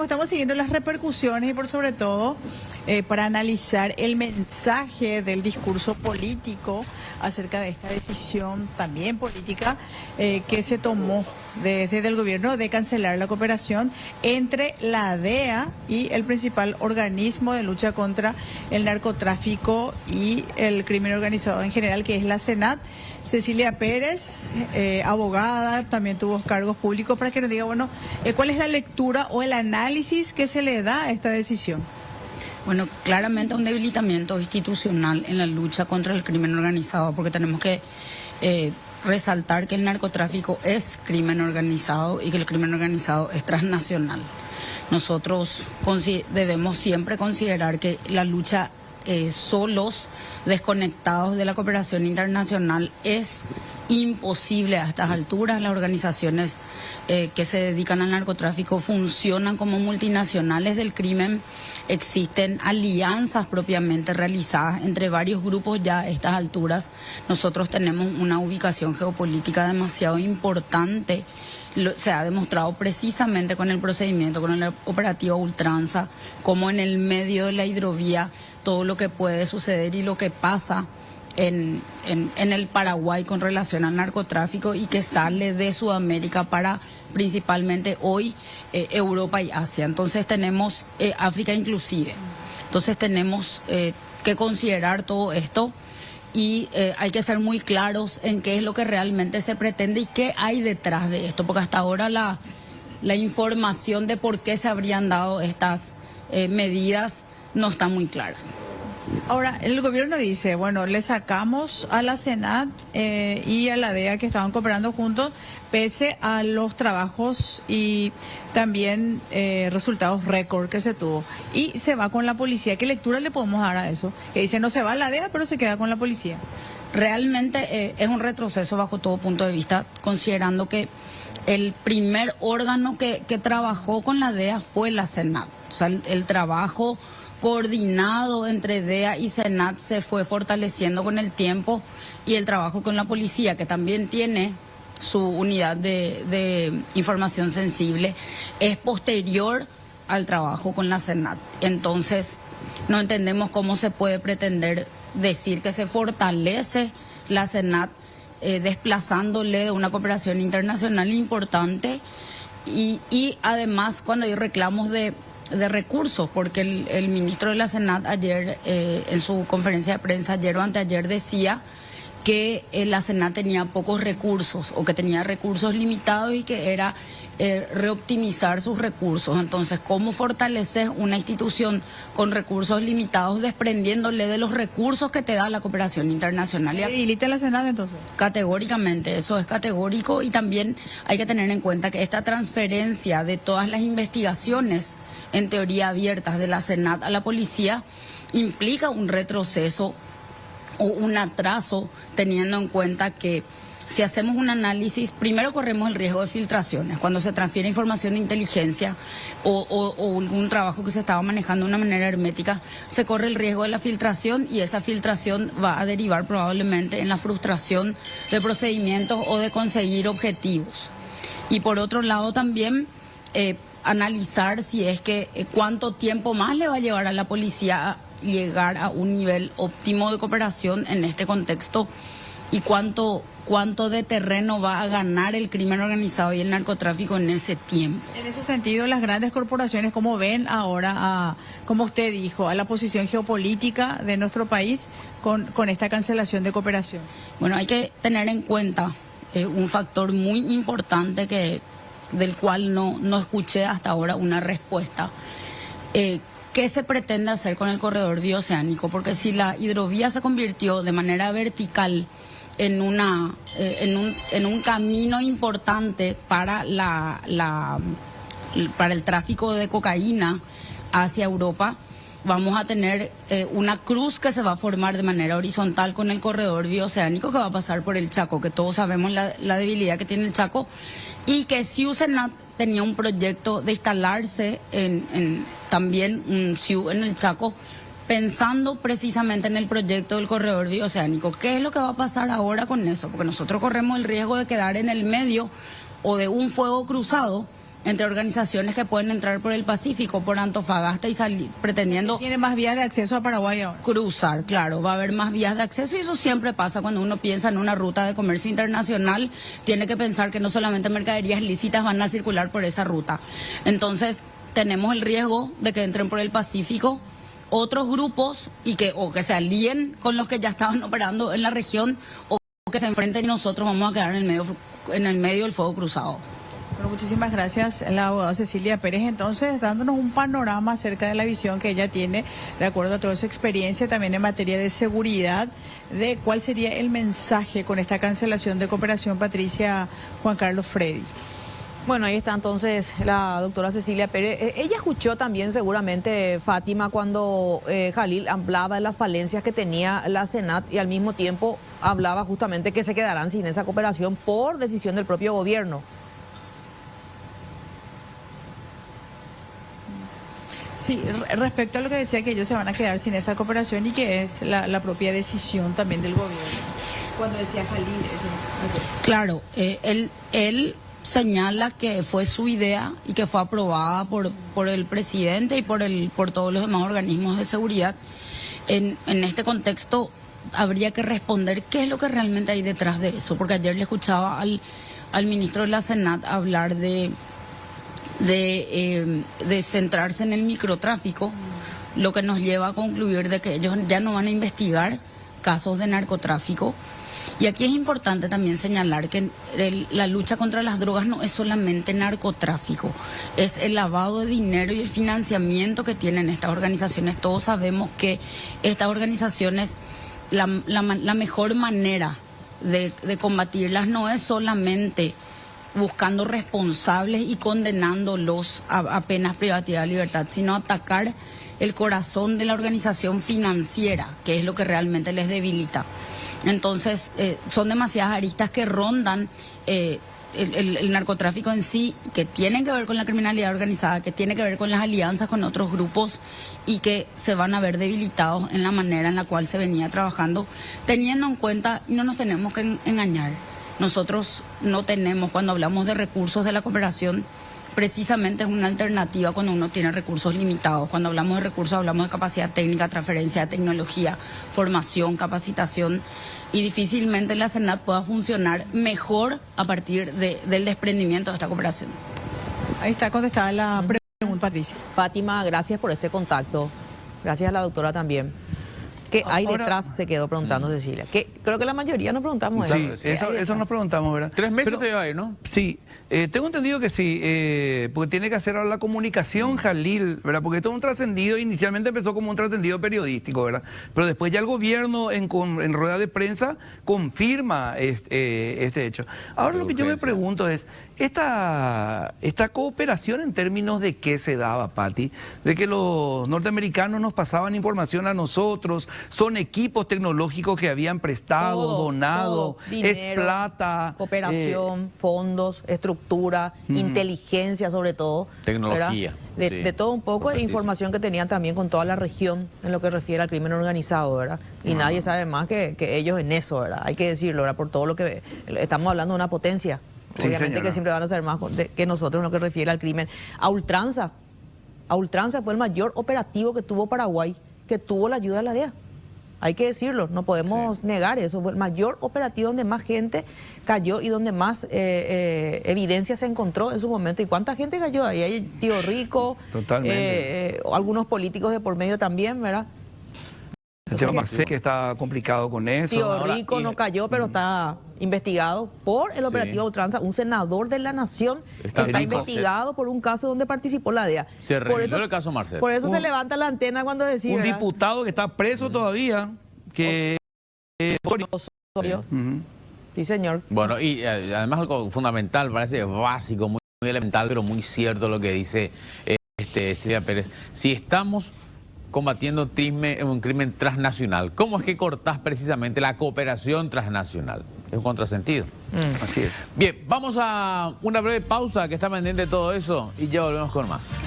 Guillermo, estamos siguiendo las repercusiones y por sobre todo para analizar el mensaje del discurso político acerca de esta decisión también política que se tomó desde el gobierno de cancelar la cooperación entre la DEA y el principal organismo de lucha contra el narcotráfico y el crimen organizado en general, que es la SENAT. Cecilia Pérez, abogada, también tuvo cargos públicos, para que nos diga, bueno, ¿cuál es la lectura o el análisis que se le da a esta decisión? Bueno, claramente un debilitamiento institucional en la lucha contra el crimen organizado, porque tenemos que resaltar que el narcotráfico es crimen organizado y que el crimen organizado es transnacional. Nosotros debemos siempre considerar que la lucha solos, desconectados de la cooperación internacional, es imposible a estas alturas. Las organizaciones que se dedican al narcotráfico funcionan como multinacionales del crimen. Existen alianzas propiamente realizadas entre varios grupos ya a estas alturas. Nosotros tenemos una ubicación geopolítica demasiado importante. Se ha demostrado precisamente con el procedimiento, con el operativo Ultranza, como en el medio de la hidrovía todo lo que puede suceder y lo que pasa en el Paraguay con relación al narcotráfico y que sale de Sudamérica para principalmente hoy Europa y Asia. Entonces tenemos África inclusive. Entonces tenemos que considerar todo esto y hay que ser muy claros en qué es lo que realmente se pretende y qué hay detrás de esto, porque hasta ahora la información de por qué se habrían dado estas medidas no están muy claras. Ahora, el gobierno dice, bueno, le sacamos a la SENAT y a la DEA que estaban cooperando juntos, pese a los trabajos y también resultados récord que se tuvo. Y se va con la policía. ¿Qué lectura le podemos dar a eso? Que dice, no se va a la DEA, pero se queda con la policía. Realmente es un retroceso bajo todo punto de vista, considerando que el primer órgano que trabajó con la DEA fue la SENAT. O sea, el trabajo coordinado entre DEA y SENAT se fue fortaleciendo con el tiempo, y el trabajo con la policía, que también tiene su unidad de información sensible, es posterior al trabajo con la SENAT. Entonces, no entendemos cómo se puede pretender decir que se fortalece la SENAT desplazándole de una cooperación internacional importante y además cuando hay reclamos de recursos, porque el ministro de la SENAT ayer en su conferencia de prensa ayer o anteayer decía que la SENAT tenía pocos recursos o que tenía recursos limitados y que era reoptimizar sus recursos. Entonces, ¿cómo fortalecer una institución con recursos limitados desprendiéndole de los recursos que te da la cooperación internacional? ¿Debilita la SENAT entonces? Categóricamente, eso es categórico, y también hay que tener en cuenta que esta transferencia de todas las investigaciones en teoría abiertas de la SENAT a la policía implica un retroceso o un atraso, teniendo en cuenta que si hacemos un análisis, primero corremos el riesgo de filtraciones. Cuando se transfiere información de inteligencia o algún trabajo que se estaba manejando de una manera hermética, se corre el riesgo de la filtración, y esa filtración va a derivar probablemente en la frustración de procedimientos o de conseguir objetivos. Y por otro lado también analizar si es que cuánto tiempo más le va a llevar a la policía a llegar a un nivel óptimo de cooperación en este contexto, y cuánto de terreno va a ganar el crimen organizado y el narcotráfico en ese tiempo. En ese sentido, las grandes corporaciones, ¿cómo ven ahora, como usted dijo, a la posición geopolítica de nuestro país con esta cancelación de cooperación? Bueno, hay que tener en cuenta un factor muy importante del cual no escuché hasta ahora una respuesta. ¿Qué se pretende hacer con el corredor bioceánico? Porque si la hidrovía se convirtió de manera vertical en un camino importante para para el tráfico de cocaína hacia Europa, vamos a tener una cruz que se va a formar de manera horizontal con el corredor bioceánico que va a pasar por el Chaco, que todos sabemos la debilidad que tiene el Chaco, y que SENAT tenía un proyecto de instalarse también un CIU en el Chaco, pensando precisamente en el proyecto del corredor bioceánico. ¿Qué es lo que va a pasar ahora con eso? Porque nosotros corremos el riesgo de quedar en el medio o de un fuego cruzado entre organizaciones que pueden entrar por el Pacífico, por Antofagasta y salir pretendiendo Tiene más vías de acceso a Paraguay ahora. cruzar, claro, va a haber más vías de acceso y eso siempre pasa cuando uno piensa en una ruta de comercio internacional, tiene que pensar que no solamente mercaderías lícitas van a circular por esa ruta. Entonces, tenemos el riesgo de que entren por el Pacífico otros grupos y o que se alíen con los que ya estaban operando en la región o que se enfrenten y nosotros vamos a quedar en el medio del fuego cruzado. Bueno, muchísimas gracias, la abogada Cecilia Pérez, entonces dándonos un panorama acerca de la visión que ella tiene, de acuerdo a toda su experiencia también en materia de seguridad, de cuál sería el mensaje con esta cancelación de cooperación. Patricia, Juan Carlos, Freddy. Bueno, ahí está entonces la doctora Cecilia Pérez. Ella escuchó también seguramente, Fátima, cuando Jalil hablaba de las falencias que tenía la Senat y al mismo tiempo hablaba justamente que se quedarán sin esa cooperación por decisión del propio gobierno. Sí, respecto a lo que decía, que ellos se van a quedar sin esa cooperación y que es la propia decisión también del gobierno. Cuando decía Jalil, eso. Claro, él señala que fue su idea y que fue aprobada por el presidente y por todos los demás organismos de seguridad. En este contexto habría que responder qué es lo que realmente hay detrás de eso, porque ayer le escuchaba al ministro de la Senat hablar de centrarse en el microtráfico, lo que nos lleva a concluir de que ellos ya no van a investigar casos de narcotráfico. Y aquí es importante también señalar que la lucha contra las drogas no es solamente narcotráfico, es el lavado de dinero y el financiamiento que tienen estas organizaciones. Todos sabemos que estas organizaciones, la mejor manera de combatirlas no es solamente buscando responsables y condenándolos a penas privativas de libertad, sino atacar el corazón de la organización financiera, que es lo que realmente les debilita. Entonces, son demasiadas aristas que rondan el narcotráfico en sí, que tienen que ver con la criminalidad organizada, que tiene que ver con las alianzas con otros grupos y que se van a ver debilitados en la manera en la cual se venía trabajando, teniendo en cuenta, y no nos tenemos que engañar, nosotros no tenemos, cuando hablamos de recursos de la cooperación, precisamente es una alternativa cuando uno tiene recursos limitados. Cuando hablamos de recursos hablamos de capacidad técnica, transferencia de tecnología, formación, capacitación, y difícilmente la Senat pueda funcionar mejor a partir del desprendimiento de esta cooperación. Ahí está contestada la pregunta, Patricia. Fátima, gracias por este contacto. Gracias a la doctora también. ¿Qué hay detrás? Se quedó preguntando Cecilia. Creo que la mayoría nos preguntamos eso. Sí, eso nos preguntamos, ¿verdad? 3 meses te va a ir, ¿no? Sí, tengo entendido que sí, porque tiene que hacer ahora la comunicación Jalil, ¿verdad? Porque esto es un trascendido, inicialmente empezó como un trascendido periodístico, ¿verdad? Pero después ya el gobierno en rueda de prensa confirma este hecho. Ahora lo que yo me pregunto es, ¿esta cooperación en términos de qué se daba, Pati? De que los norteamericanos nos pasaban información a nosotros, son equipos tecnológicos que habían prestado, donado, dinero, es plata. Cooperación, fondos, estructura, inteligencia sobre todo. Tecnología. De todo un poco, de información que tenían también con toda la región en lo que refiere al crimen organizado, ¿verdad? Y nadie sabe más que ellos en eso, ¿verdad? Hay que decirlo, ¿verdad? Por todo lo que estamos hablando de una potencia. Sí, obviamente señora, que siempre van a saber más que nosotros en lo que refiere al crimen. A ultranza fue el mayor operativo que tuvo Paraguay, que tuvo la ayuda de la DEA. Hay que decirlo, no podemos negar eso. Fue el mayor operativo donde más gente cayó y donde más evidencia se encontró en su momento. ¿Y cuánta gente cayó ahí? Hay Tío Rico, algunos políticos de por medio también, ¿verdad? El tema Marcel, que está complicado con eso. Tío Rico no cayó, pero está investigado por el operativo Ultranza. Un senador de la Nación está investigado por un caso donde participó la DEA. Se revisó el caso Marcel. Por eso se levanta la antena cuando decía. Un diputado que está preso todavía, que... Sí, señor. Bueno, y además algo fundamental, parece básico, muy elemental, pero muy cierto lo que dice Cecilia Pérez. Si estamos combatiendo un crimen transnacional, ¿cómo es que cortás precisamente la cooperación transnacional? Es un contrasentido. Así es. Bien, vamos a una breve pausa que está pendiente de todo eso y ya volvemos con más.